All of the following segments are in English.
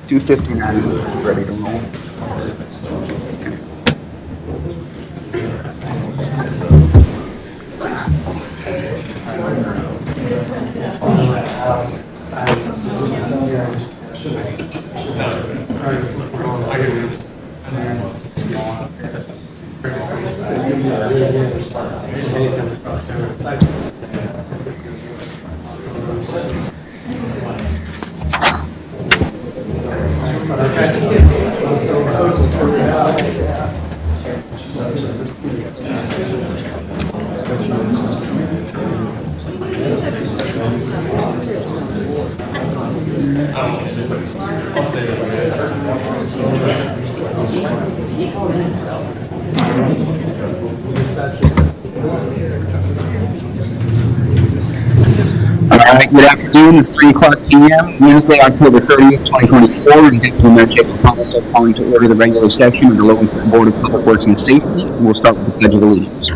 $259, ready to roll. All right, good afternoon. It's 3 o'clock p.m., Wednesday, October 30th, 2024, and Deputy Mayor Jacob Polisek calling to order the regular session of the Logansport Board of Public Works and Safety. We'll start with the Pledge of Allegiance.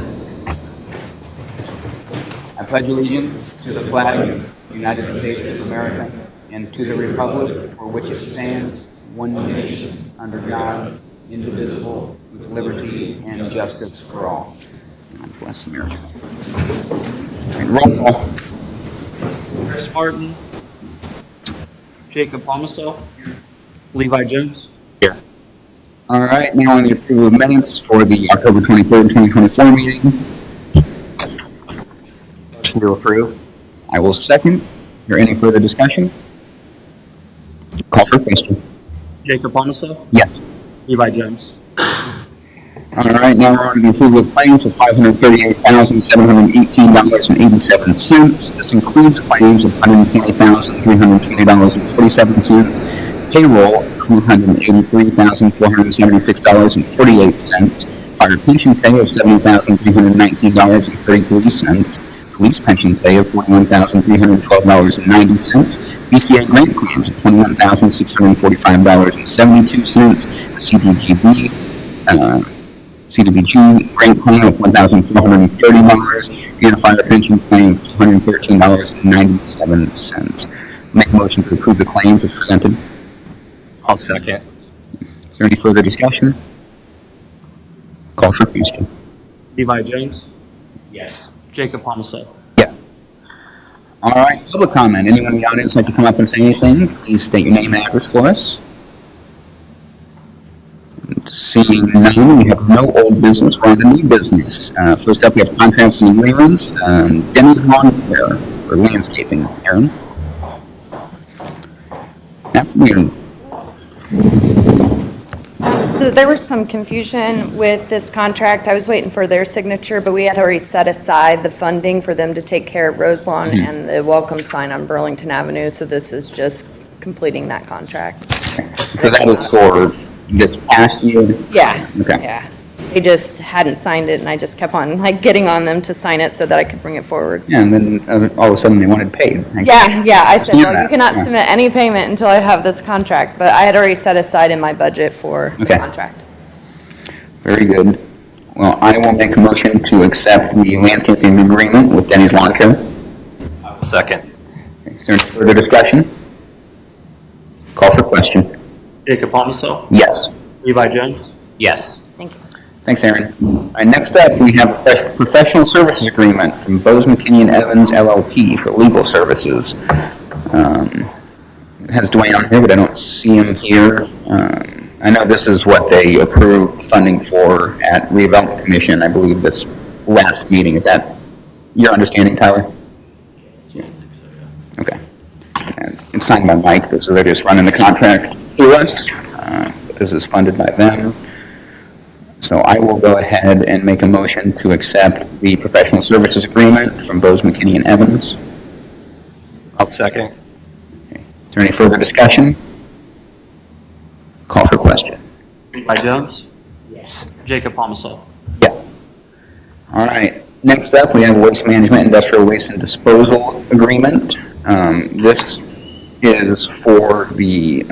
I pledge allegiance to the flag of the United States of America and to the republic for which it stands, one nation, under God, indivisible, with liberty and justice for all. God bless America. All right, roll call. Chris Martin, Jacob Pomisel, Levi Jones. Here. All right, now on the approval of minutes for the October 23rd, 2024 meeting. Motion to approve. I will second. Is there any further discussion? Call for question. Jacob Pomisel, Yes. Levi Jones. All right, now we're on to the approval of claims of $538,718.87. This includes claims of $120,320.47, payroll of $283,476.48, fire pension pay of $70,319.33, police pension pay of $41,312.90, BCA grant claims of $21,645.72, CDBG grant claim of $1,430, and a fire pension claim of $213.97. Make a motion to approve the claims as presented. I'll second. Is there any further discussion? Call for question. Levi Jones. Yes. Jacob Pomisel. Yes. All right, public comment. Anyone in the audience like to come up and say anything? Please state your name and address for us. Seeing none, we have no old business. We're on to new business. First up, we have contracts and agreements. Denny's Lawn Care for landscaping. Aaron? That's weird. So there was some confusion with this contract. I was waiting for their signature, but we had already set aside the funding for them to take care of Rose Lawn and the welcome sign on Burlington Avenue. So this is just completing that contract. So that was for this past year? Yeah. Okay. Yeah. They just hadn't signed it, and I just kept on getting on them to sign it so that I could bring it forward. Yeah, and then all of a sudden they wanted paid. Yeah. I said, well, that. you cannot Yeah. submit any payment until I have this contract, but I had already set aside in my budget for the Okay. contract. Very good. Well, I will make a motion to accept the landscaping agreement with Denny's Lawn Care. Second. Is there any further discussion? Call for question. Jacob Pomisel, Yes. Levi Jones. Yes. Thank you. Thanks, Aaron. All right, next up, we have a professional services agreement from Bose McKinney and Evans LLP for legal services. It has Dwayne on here, but I don't see him here. I know this is what they approved funding for at Redevelopment Commission, I believe, this last meeting. Is that your understanding, Tyler? Yeah. Okay. And it's signed by Mike, so they're just running the contract through us. This is funded by them. So I will go ahead and make a motion to accept the professional services agreement from Bose McKinney and Evans. I'll second. Okay. Is there any further discussion? Call for question. Levi Jones. Yes. Jacob Pomisel. Yes. All right. Next up, we have Waste Management Industrial Waste and Disposal Agreement. This is for the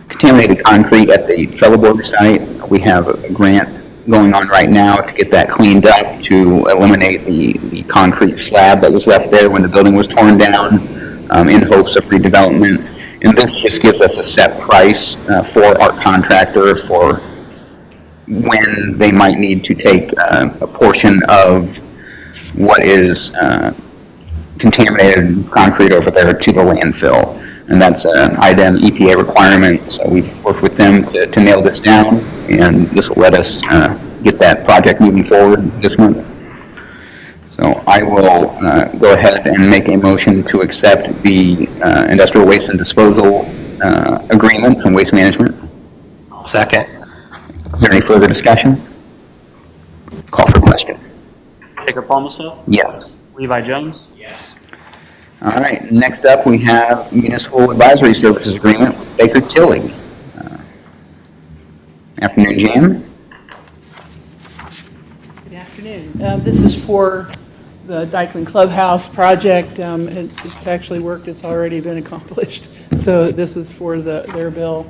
contaminated concrete at the Trelleborg site. We have a grant going on right now to get that cleaned up, to eliminate the concrete slab that was left there when the building was torn down, in hopes of redevelopment. And this just gives us a set price for our contractor for when they might need to take a portion of what is contaminated concrete over there to the landfill. And that's an IDEM EPA requirement, so we've worked with them to nail this down, and this will let us get that project moving forward this month. So I will go ahead and make a motion to accept the industrial waste and disposal agreement from Waste Management. Second. Is there any further discussion? Call for question. Jacob Palmsville, Yes. Levi Jones, Yes. All right, next up, we have Municipal Advisory Services Agreement with Baker Tilly. Afternoon, Jan. Good afternoon. This is for the Dykeman Clubhouse project. It's actually worked, it's already been accomplished. So this is for their bill.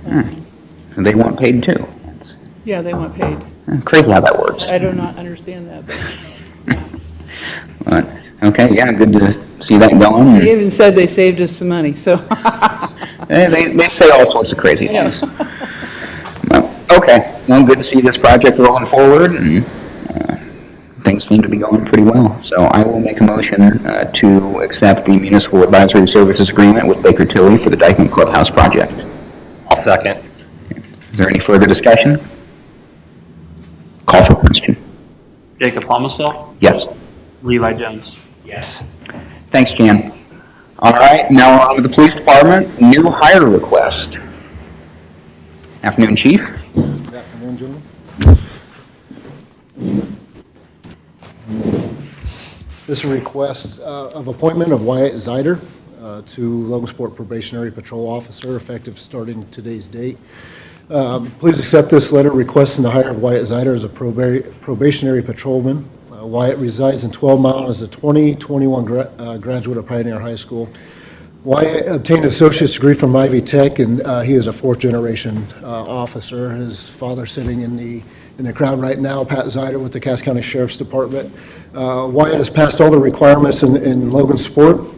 And they want paid too. That's Yeah, they want paid. crazy how that works. I do not understand that. But, okay, yeah, good to see that going. They even said they saved us some money, so. They say all sorts of crazy Yeah. things. Well, okay, well, good to see this project rolling forward, and things seem to be going pretty well. So I will make a motion to accept the Municipal Advisory Services Agreement with Baker Tilly for the Dykeman Clubhouse project. I'll second. Is there any further discussion? Call for question. Jacob Palmsville, Yes. Levi Jones. Yes. Thanks, Jan. All right, now on to the Police Department, new hire request. Afternoon, Chief. Good afternoon, gentlemen. This is a request of appointment of Wyatt Zider to Logansport Probationary Patrol Officer, effective starting today's date. Please accept this letter requesting to hire Wyatt Zider as a probationary patrolman. Wyatt resides in 12 Mile and is a 2021 graduate of Pioneer High School. Wyatt obtained an associate's degree from Ivy Tech, and he is a fourth-generation officer. His father sitting in the crowd right now, Pat Zider with the Cass County Sheriff's Department. Wyatt has passed all the requirements in Logansport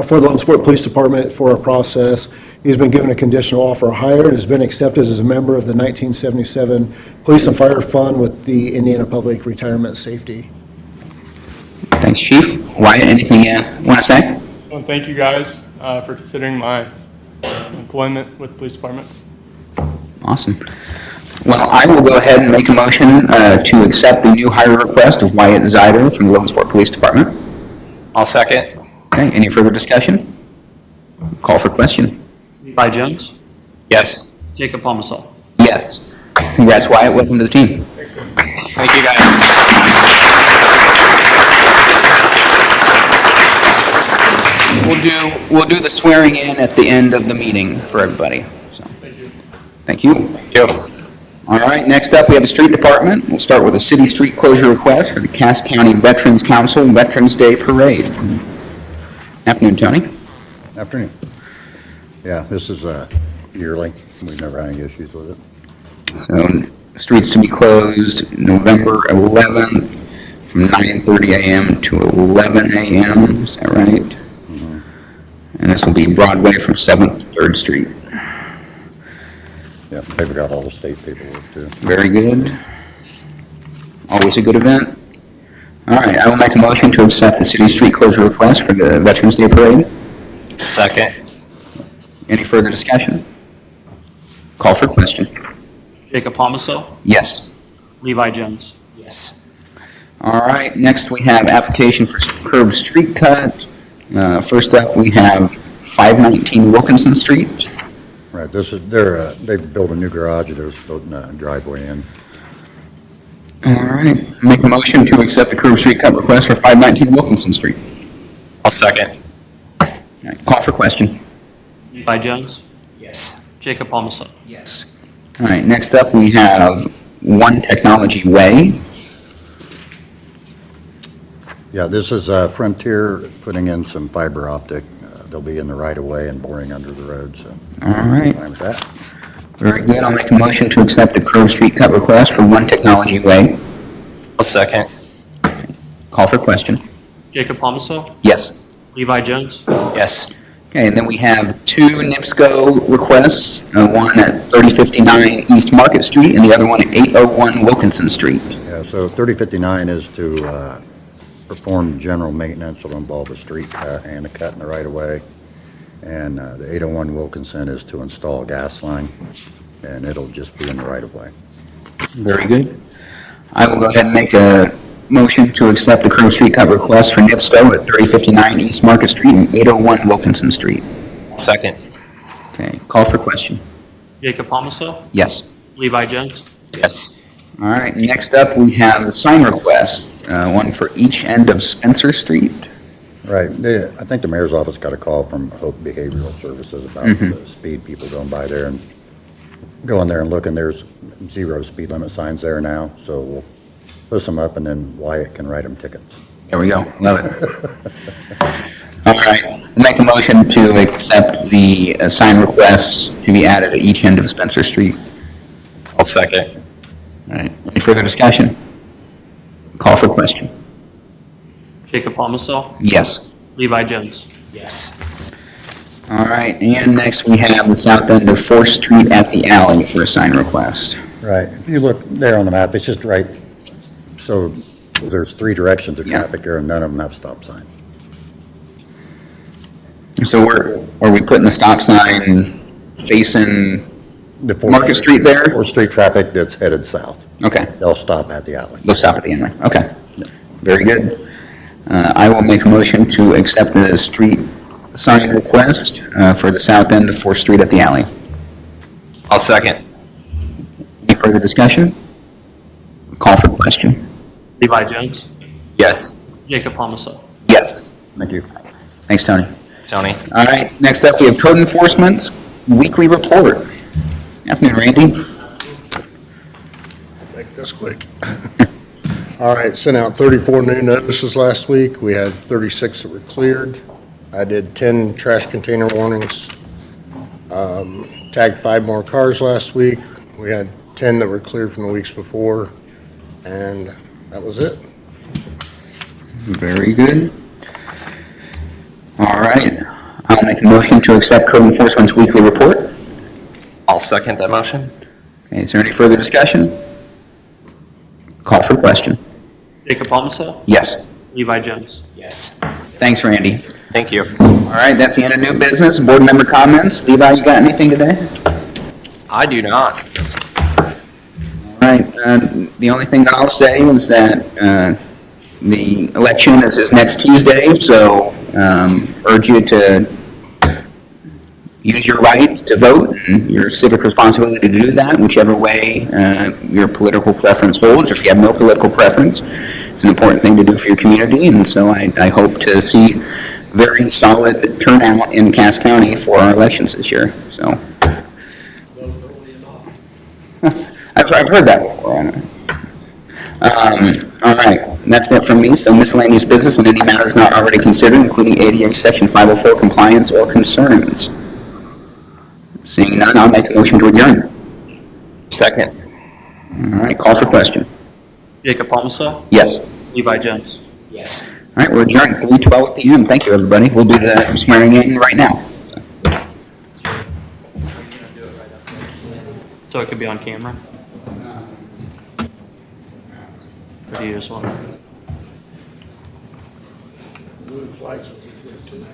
for the Logansport Police Department for a process. He's been given a conditional offer of hire and has been accepted as a member of the 1977 Police and Fire Fund with the Indiana Public Retirement Safety. Thanks, Chief. Wyatt, anything you want to say? Well, thank you guys for considering my employment with the police department. Awesome. Well, I will go ahead and make a motion to accept the new hire request of Wyatt Zider from the Logansport Police Department. I'll second. Okay, any further discussion? Call for question. Levi Jones, Yes. Jacob Palmsville. Yes. Congrats, Wyatt. Welcome to the team. Thank you, guys. We'll do the swearing in at the end of the meeting for everybody. So, thank you. Thank you. All right, next up, we have the street department. We'll start with a city street closure request for the Cass County Veterans Council Veterans Day Parade. Afternoon, Tony. Afternoon. Yeah, this is yearly. We've never had any issues with it. So, streets to be closed November 11th from 9:30 a.m. to 11 a.m. Is that right? And this will be Broadway from 7th to 3rd Street. Yeah, they've got all the state paperwork too. Very good. Always a good event. All right, I will make a motion to accept the city street closure request for the Veterans Day Parade. Second. Any further discussion? Call for question. Jacob Palmsville, Yes. Levi Jones. Yes. All right, next we have application for curb street cut. First up, we have 519 Wilkinson Street. Right, this is, they've built a new garage, they're putting a driveway in. All right, make a motion to accept the curb street cut request for 519 Wilkinson Street. I'll second. All right, call for question. Levi Jones, Yes. Jacob Palmsville. Yes. All right, next up, we have One Technology Way. Yeah, this is Frontier putting in some fiber optic. They'll be in the right of way and boring under the road, so. All right, Fine with that. Very good. I'll make a motion to accept the curb street cut request for One Technology Way. I'll second. Call for question. Jacob Palmso, Yes. Levi Jones, Yes. Okay, and then we have two NIPSCO requests, one at 3059 East Market Street and the other one at 801 Wilkinson Street. Yeah, so 3059 is to perform general maintenance. It'll involve a street cut and a cut in the right-of-way. And the 801 Wilkinson is to install a gas line, and it'll just be in the right-of-way. Very good. I will go ahead and make a motion to accept the curb street cut request for NIPSCO at 3059 East Market Street and 801 Wilkinson Street. Second. Okay, call for question. Jacob Palmso, Yes. Levi Jones, Yes. All right, next up, we have the sign requests, one for each end of Spencer Street. Right. I think the mayor's office got a call from Hope Behavioral Services about the speed people going by there, and go in there and look, and there's 0 speed limit signs there now, so we'll post them up, and then Wyatt can write them tickets. There we go, love it. All right, make a motion to accept the sign requests to be added at each end of Spencer Street. I'll second. All right, any further discussion? Call for question. Jacob Palmso, Yes. Levi Jones, Yes. All right, and next we have the south end of 4th Street at the alley for a sign request. Right. If you look there on the map, it's just right, so there's 3 directions of Yeah. traffic here, and none of them have stop signs. So are we putting the stop sign facing, The Fourth Market Street there? Or street traffic that's headed south. okay, They'll stop at the alley. they'll stop at the alley, okay. Very good. I will make a motion to accept the street sign request for the south end of 4th Street at the alley. I'll second. Any further discussion? Call for question. Levi Jones, Yes. Jacob Palmso. Yes. Thank you. Thanks, Tony. Tony. All right, next up, we have code enforcement's weekly report. Afternoon, Randy. Make this quick. All right, sent out 34 new notices last week. We had 36 that were cleared. I did 10 trash container warnings. Tagged 5 more cars last week. We had 10 that were cleared from the weeks before, and that was it. Very good. All right, I'll make a motion to accept code enforcement's weekly report. I'll second that motion. Okay, is there any further discussion? Call for question. Jacob Palmso, Yes. Levi Jones, Yes. Thanks, Randy. Thank you. All right, that's the end of new business. Board member comments. Levi, you got anything today? I do not. All right, the only thing that I'll say is that the election is next Tuesday, so urge you to use your right to vote and your civic responsibility to do that, whichever way your political preference holds. If you have no political preference, it's an important thing to do for your community, and so I hope to see very solid turnout in Cass County for our elections this year, so. I've heard that before. I know. All right, that's it from me. So miscellaneous business and any matters not already considered, including ADA Section 504 compliance or concerns. Seeing none, I'll make a motion to adjourn. Second. All right, call for question. Jacob Palmso, Yes. Levi Jones. Yes. All right, we're adjourned, 3:12 p.m. Thank you, everybody. We'll do the swearing in right now. So it could be on camera? Or do you just want to? Blue flags will be there too.